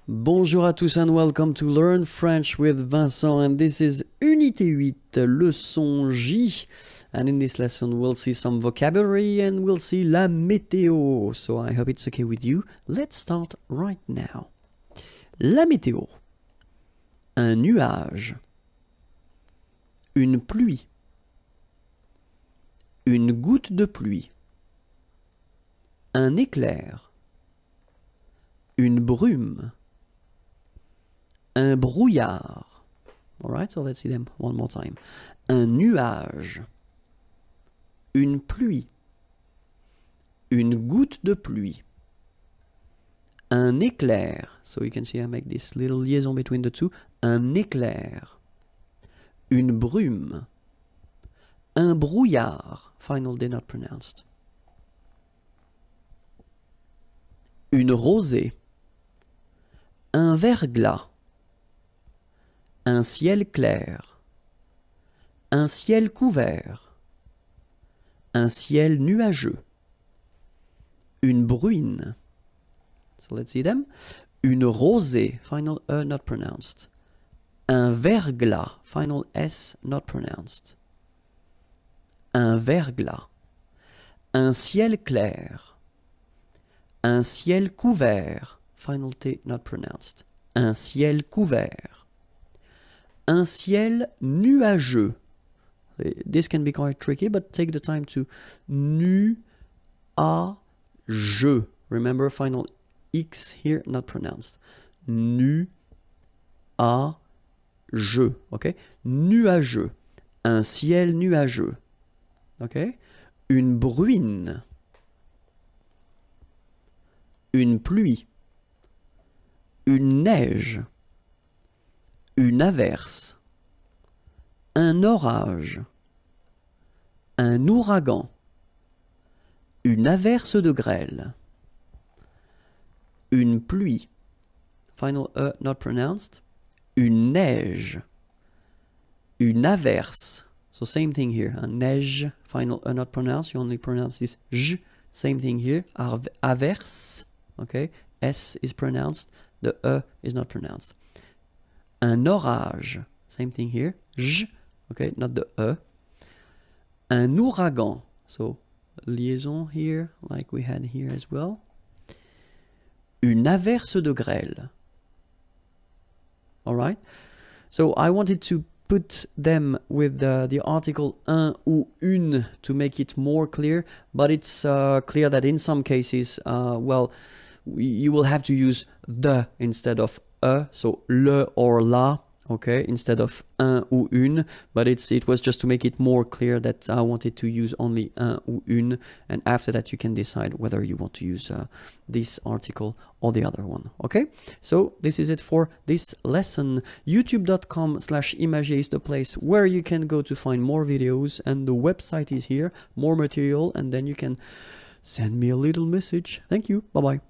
Bonjour à tous and welcome to Learn French with Vincent, and this is Unité 8, leçon J. And in this lesson we'll see some vocabulary and we'll see la météo. So I hope it's okay with you. Let's start right now. La météo. Un nuage. Une pluie. Une goutte de pluie. Un éclair. Une brume. Un brouillard. Alright, so let's see them one more time. Un nuage. Une pluie. Une goutte de pluie. Un éclair. So you can see I make this little liaison between the two. Un éclair. Une brume. Un brouillard. Final D not pronounced. Une rosée. Un verglas. Un ciel clair. Un ciel couvert. Un ciel nuageux. Une bruine. So let's see them. Une rosée, final E not pronounced. Un verglas, final S not pronounced. Un verglas. Un ciel clair. Un ciel couvert, final T not pronounced. Un ciel couvert. Un ciel nuageux. This can be quite tricky, but take the time to nuageux. Remember, final X here, not pronounced. Nuageux. Okay? Nuageux. Un ciel nuageux. Okay? Une bruine. Une pluie. Une neige. Une averse. Un orage. Un ouragan. Une averse de grêle. Une pluie. Final E not pronounced. Une neige. Une averse. So same thing here. Un neige. Final E not pronounced. You only pronounce this j. Same thing here. Averse. Okay. S is pronounced. The E is not pronounced. Un orage. Same thing here. J. Okay, not the E. Un ouragan. So, liaison here, like we had here as well. Une averse de grêle. Alright? So, I wanted to put them with the article un ou une to make it more clear, but it's clear that in some cases, well, you will have to use the instead of so le or la, okay, instead of un ou une, but it was just to make it more clear that I wanted to use only un ou une, and after that you can decide whether you want to use this article or the other one, okay? So this is it for this lesson. youtube.com/imagier is the place where you can go to find more videos, and the website is here, more material, and then you can send me a little message. Thank you, bye-bye.